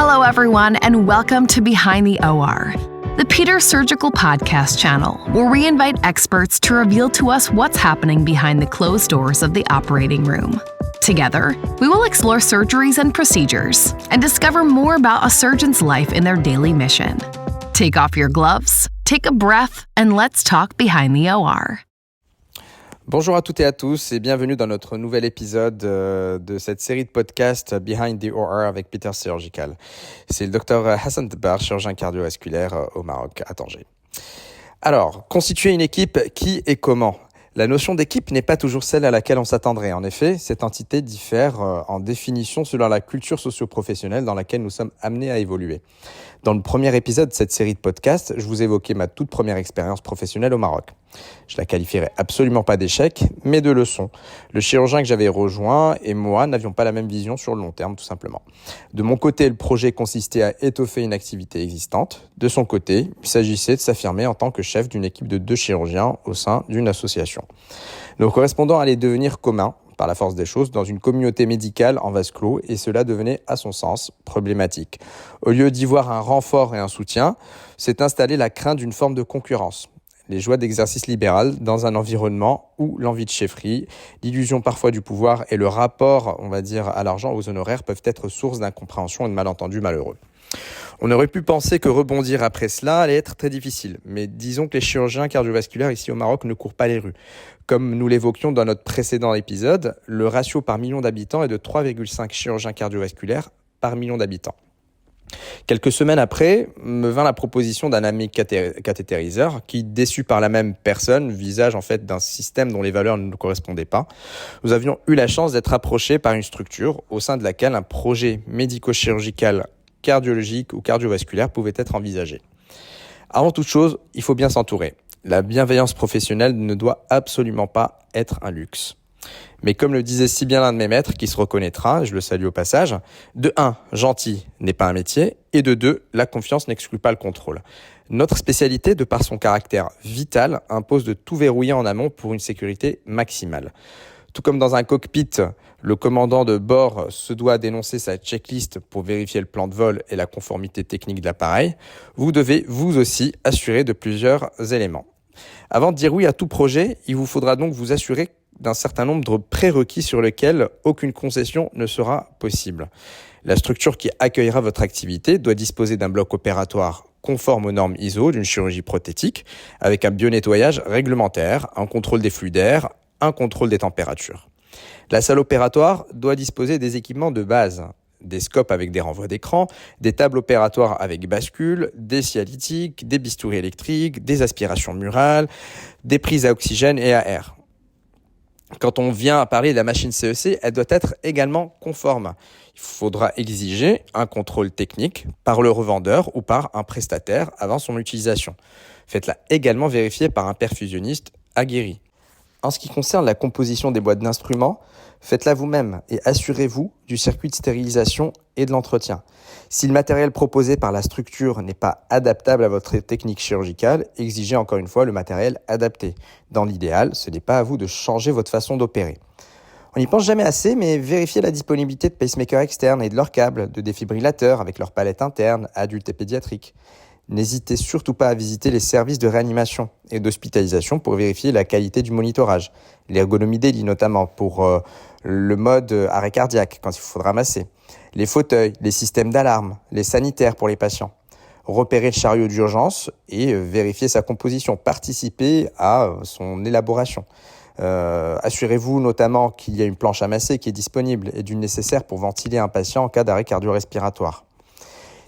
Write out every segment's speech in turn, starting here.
Hello, everyone, and welcome to Behind the OR, the Peter Surgical Podcast channel, where we invite experts to reveal to us what's happening behind the closed doors of the operating room. Together, we will explore surgeries and procedures and discover more about a surgeon's life in their daily mission. Take off your gloves, take a breath, and let's talk Behind the OR. Bonjour à toutes et à tous et bienvenue dans notre nouvel épisode de cette série de podcasts Behind the OR avec Peter Surgical. C'est le docteur Hassan Dbar, chirurgien cardiovasculaire au Maroc, à Tanger. Alors, constituer une équipe, qui et comment ? La notion d'équipe n'est pas toujours celle à laquelle on s'attendrait. En effet, cette entité diffère en définition selon la culture socio-professionnelle dans laquelle nous sommes amenés à évoluer. Dans le premier épisode de cette série de podcasts, je vous évoquais ma toute première expérience professionnelle au Maroc. Je la qualifierais absolument pas d'échec, mais de leçon. Le chirurgien que j'avais rejoint et moi n'avions pas la même vision sur le long terme, tout simplement. De mon côté, le projet consistait à étoffer une activité existante. De son côté, il s'agissait de s'affirmer en tant que chef d'une équipe de 2 chirurgiens au sein d'une association. Nos correspondants allaient devenir communs, par la force des choses, dans une communauté médicale en vase clos, et cela devenait, à son sens, problématique. Au lieu d'y voir un renfort et un soutien, s'est installée la crainte d'une forme de concurrence. Les joies d'exercice libéral dans un environnement où l'envie de chefferie, l'illusion parfois du pouvoir et le rapport, on va dire, à l'argent, aux honoraires peuvent être source d'incompréhension et de malentendus malheureux. On aurait pu penser que rebondir après cela allait être très difficile, mais disons que les chirurgiens cardiovasculaires ici au Maroc ne courent pas les rues. Comme nous l'évoquions dans notre précédent épisode, le ratio par million d'habitants est de 3,5 chirurgiens cardiovasculaires par million d'habitants. Quelques semaines après, me vint la proposition d'un ami cathétériseur qui, déçu par la même personne, visage en fait d'un système dont les valeurs ne nous correspondaient pas, nous avions eu la chance d'être approchés par une structure au sein de laquelle un projet médico-chirurgical cardiologique ou cardiovasculaire pouvait être envisagé. Avant toute chose, il faut bien s'entourer. La bienveillance professionnelle ne doit absolument pas être un luxe. Mais comme le disait si bien l'un de mes maîtres, qui se reconnaîtra, je le salue au passage, de 1, gentil n'est pas un métier, et de 2, la confiance n'exclut pas le contrôle. Notre spécialité, de par son caractère vital, impose de tout verrouiller en amont pour une sécurité maximale. Tout comme dans un cockpit, le commandant de bord se doit d'énoncer sa checklist pour vérifier le plan de vol et la conformité technique de l'appareil, vous devez vous aussi assurer de plusieurs éléments. Avant de dire oui à tout projet, il vous faudra donc vous assurer d'un certain nombre de prérequis sur lesquels aucune concession ne sera possible. La structure qui accueillera votre activité doit disposer d'un bloc opératoire conforme aux normes ISO d'une chirurgie prothétique, avec un bio-nettoyage réglementaire, un contrôle des flux d'air, un contrôle des températures. La salle opératoire doit disposer des équipements de base, des scopes avec des renvois d'écran, des tables opératoires avec bascule, des scies lithiques, des bistouris électriques, des aspirations murales, des prises à oxygène et à air. Quand on vient à parler de la machine CEC, elle doit être également conforme. Il faudra exiger un contrôle technique par le revendeur ou par un prestataire avant son utilisation. Faites-la également vérifier par un perfusionniste aguerri. En ce qui concerne la composition des boîtes d'instruments, faites-la vous-même et assurez-vous du circuit de stérilisation et de l'entretien. Si le matériel proposé par la structure n'est pas adaptable à votre technique chirurgicale, exigez encore une fois le matériel adapté. Dans l'idéal, ce n'est pas à vous de changer votre façon d'opérer. On n'y pense jamais assez, mais vérifiez la disponibilité de pacemakers externes et de leurs câbles, de défibrillateurs avec leurs palettes internes, adultes et pédiatriques. N'hésitez surtout pas à visiter les services de réanimation et d'hospitalisation pour vérifier la qualité du monitorage, l'ergonomie des lits notamment pour le mode arrêt cardiaque quand il faudra masser, les fauteuils, les systèmes d'alarme, les sanitaires pour les patients. Repérez le chariot d'urgence et vérifiez sa composition, participez à son élaboration. Assurez-vous notamment qu'il y a une planche à masser qui est disponible et du nécessaire pour ventiler un patient en cas d'arrêt cardio-respiratoire.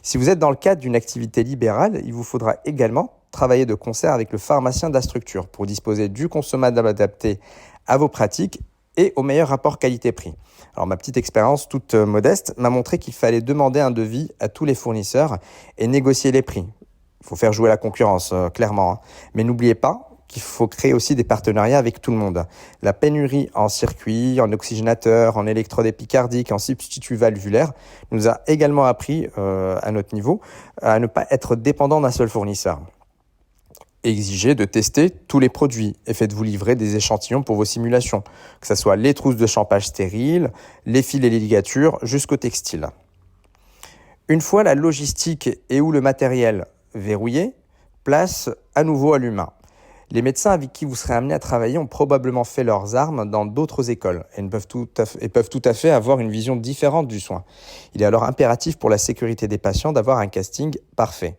Si vous êtes dans le cadre d'une activité libérale, il vous faudra également travailler de concert avec le pharmacien de la structure pour disposer du consommable adapté à vos pratiques et au meilleur rapport qualité-prix. Alors ma petite expérience toute modeste m'a montré qu'il fallait demander un devis à tous les fournisseurs et négocier les prix. Il faut faire jouer la concurrence, clairement. Mais n'oubliez pas qu'il faut créer aussi des partenariats avec tout le monde. La pénurie en circuit, en oxygénateur, en électrode épicardique, en substitut valvulaire nous a également appris, à notre niveau, à ne pas être dépendant d'un seul fournisseur. Exigez de tester tous les produits et faites-vous livrer des échantillons pour vos simulations, que ce soit les trousses de champage stériles, les fils et les ligatures, jusqu'au textile. Une fois la logistique et ou le matériel verrouillés, place à nouveau à l'humain. Les médecins avec qui vous serez amené à travailler ont probablement fait leurs armes dans d'autres écoles et peuvent tout à fait avoir une vision différente du soin. Il est alors impératif pour la sécurité des patients d'avoir un casting parfait.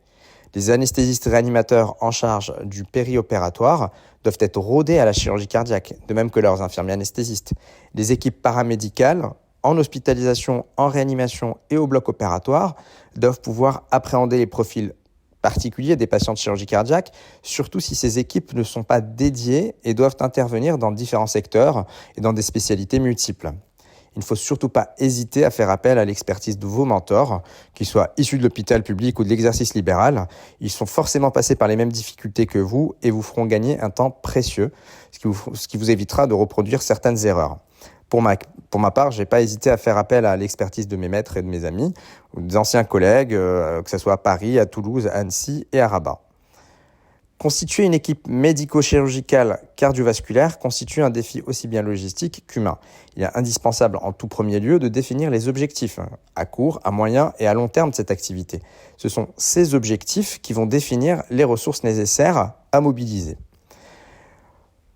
Les anesthésistes réanimateurs en charge du périopératoire doivent être rodés à la chirurgie cardiaque, de même que leurs infirmiers anesthésistes. Les équipes paramédicales, en hospitalisation, en réanimation et au bloc opératoire, doivent pouvoir appréhender les profils particuliers des patients de chirurgie cardiaque, surtout si ces équipes ne sont pas dédiées et doivent intervenir dans différents secteurs et dans des spécialités multiples. Il ne faut surtout pas hésiter à faire appel à l'expertise de vos mentors, qu'ils soient issus de l'hôpital public ou de l'exercice libéral. Ils sont forcément passés par les mêmes difficultés que vous et vous feront gagner un temps précieux, ce qui vous évitera de reproduire certaines erreurs. Pour ma part, je n'ai pas hésité à faire appel à l'expertise de mes maîtres et de mes amis, ou d'anciens collègues, que ce soit à Paris, à Toulouse, à Annecy et à Rabat. Constituer une équipe médico-chirurgicale cardiovasculaire constitue un défi aussi bien logistique qu'humain. Il est indispensable en tout premier lieu de définir les objectifs à court, à moyen et à long terme de cette activité. Ce sont ces objectifs qui vont définir les ressources nécessaires à mobiliser.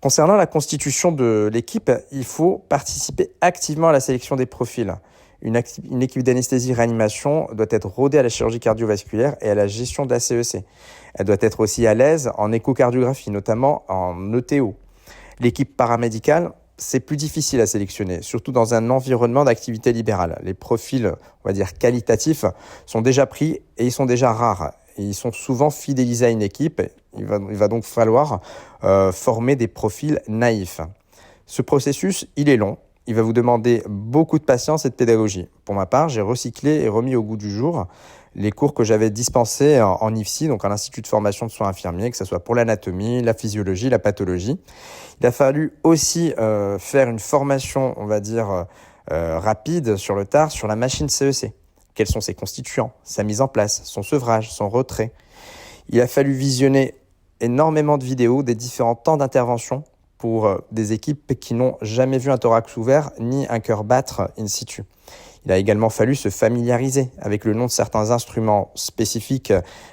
Concernant la constitution de l'équipe, il faut participer activement à la sélection des profils. Une équipe d'anesthésie-réanimation doit être rodée à la chirurgie cardiovasculaire et à la gestion de la CEC. Elle doit être aussi à l'aise en échocardiographie, notamment en ETO. L'équipe paramédicale, c'est plus difficile à sélectionner, surtout dans un environnement d'activité libérale. Les profils, on va dire qualitatifs, sont déjà pris et ils sont déjà rares. Et ils sont souvent fidélisés à une équipe. Il va donc falloir former des profils naïfs. Ce processus, il est long. Il va vous demander beaucoup de patience et de pédagogie. Pour ma part, j'ai recyclé et remis au goût du jour les cours que j'avais dispensés en IFSI, donc à l'Institut de formation de soins infirmiers, que ce soit pour l'anatomie, la physiologie, la pathologie. Il a fallu aussi faire une formation, on va dire, rapide sur le tard sur la machine CEC. Quels sont ses constituants, sa mise en place, son sevrage, son retrait. Il a fallu visionner énormément de vidéos des différents temps d'intervention pour des équipes qui n'ont jamais vu un thorax ouvert ni un cœur battre in situ. Il a également fallu se familiariser avec le nom de certains instruments spécifiques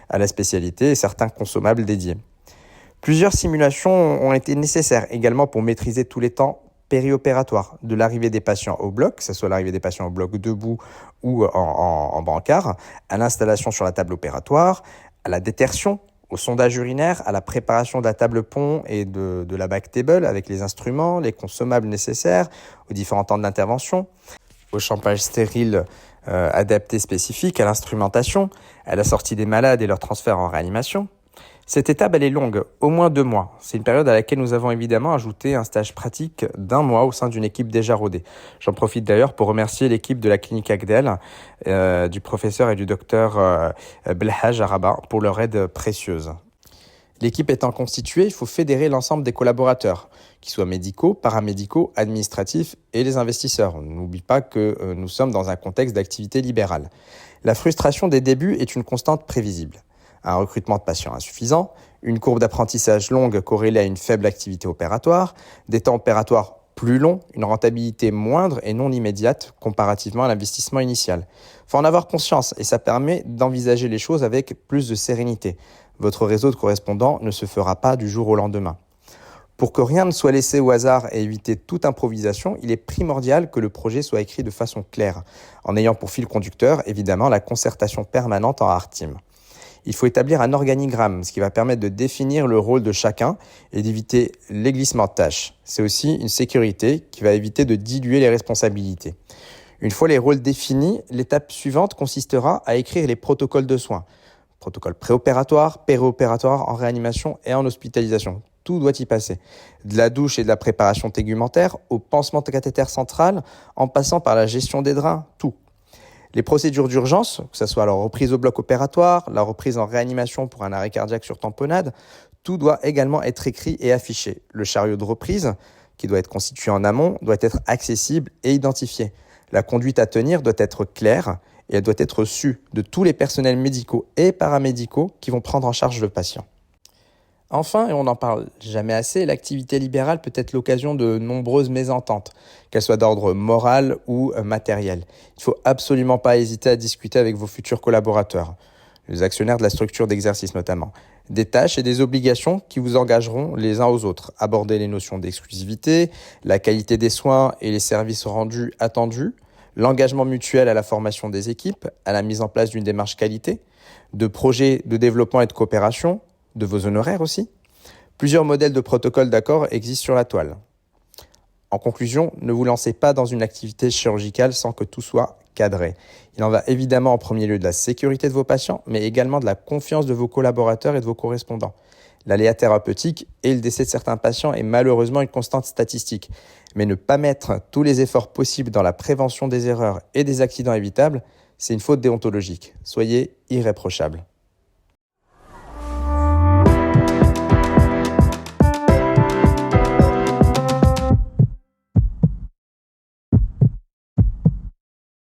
à la spécialité et certains consommables dédiés. Plusieurs simulations ont été nécessaires également pour maîtriser tous les temps périopératoires, de l'arrivée des patients au bloc, que ce soit l'arrivée des patients au bloc debout ou en brancard, à l'installation sur la table opératoire, à la détertion, au sondage urinaire, à la préparation de la table pont et de la back table avec les instruments, les consommables nécessaires, aux différents temps d'intervention, au champage stérile adapté spécifique, à l'instrumentation, à la sortie des malades et leur transfert en réanimation. Cette étape, elle est longue, au moins 2 mois. C'est une période à laquelle nous avons évidemment ajouté un stage pratique d'1 mois au sein d'une équipe déjà rodée. J'en profite d'ailleurs pour remercier l'équipe de la clinique Agdel, du professeur et du docteur Belhaj à Rabat pour leur aide précieuse. L'équipe étant constituée, il faut fédérer l'ensemble des collaborateurs, qu'ils soient médicaux, paramédicaux, administratifs et les investisseurs. On n'oublie pas que nous sommes dans un contexte d'activité libérale. La frustration des débuts est une constante prévisible. Un recrutement de patients insuffisant, une courbe d'apprentissage longue corrélée à une faible activité opératoire, des temps opératoires plus longs, une rentabilité moindre et non immédiate comparativement à l'investissement initial. Il faut en avoir conscience et ça permet d'envisager les choses avec plus de sérénité. Votre réseau de correspondants ne se fera pas du jour au lendemain. Pour que rien ne soit laissé au hasard et éviter toute improvisation, il est primordial que le projet soit écrit de façon claire, en ayant pour fil conducteur, évidemment, la concertation permanente en hard team. Il faut établir un organigramme, ce qui va permettre de définir le rôle de chacun et d'éviter les glissements de tâches. C'est aussi une sécurité qui va éviter de diluer les responsabilités. Une fois les rôles définis, l'étape suivante consistera à écrire les protocoles de soins. Protocole préopératoire, périopératoire, en réanimation et en hospitalisation. Tout doit y passer. De la douche et de la préparation tégumentaire au pansement de cathéter central, en passant par la gestion des drains, tout. Les procédures d'urgence, que ce soit la reprise au bloc opératoire, la reprise en réanimation pour un arrêt cardiaque sur tamponnade, tout doit également être écrit et affiché. Le chariot de reprise, qui doit être constitué en amont, doit être accessible et identifié. La conduite à tenir doit être claire et elle doit être sue de tous les personnels médicaux et paramédicaux qui vont prendre en charge le patient. Enfin, et on n'en parle jamais assez, l'activité libérale peut être l'occasion de nombreuses mésententes, qu'elles soient d'ordre moral ou matériel. Il ne faut absolument pas hésiter à discuter avec vos futurs collaborateurs, les actionnaires de la structure d'exercice notamment, des tâches et des obligations qui vous engageront les uns aux autres. Aborder les notions d'exclusivité, la qualité des soins et les services rendus attendus, l'engagement mutuel à la formation des équipes, à la mise en place d'une démarche qualité, de projets de développement et de coopération, de vos honoraires aussi. Plusieurs modèles de protocoles d'accord existent sur la toile. En conclusion, ne vous lancez pas dans une activité chirurgicale sans que tout soit cadré. Il en va évidemment en premier lieu de la sécurité de vos patients, mais également de la confiance de vos collaborateurs et de vos correspondants. L'aléa thérapeutique et le décès de certains patients est malheureusement une constante statistique. Mais ne pas mettre tous les efforts possibles dans la prévention des erreurs et des accidents évitables, c'est une faute déontologique. Soyez irréprochables.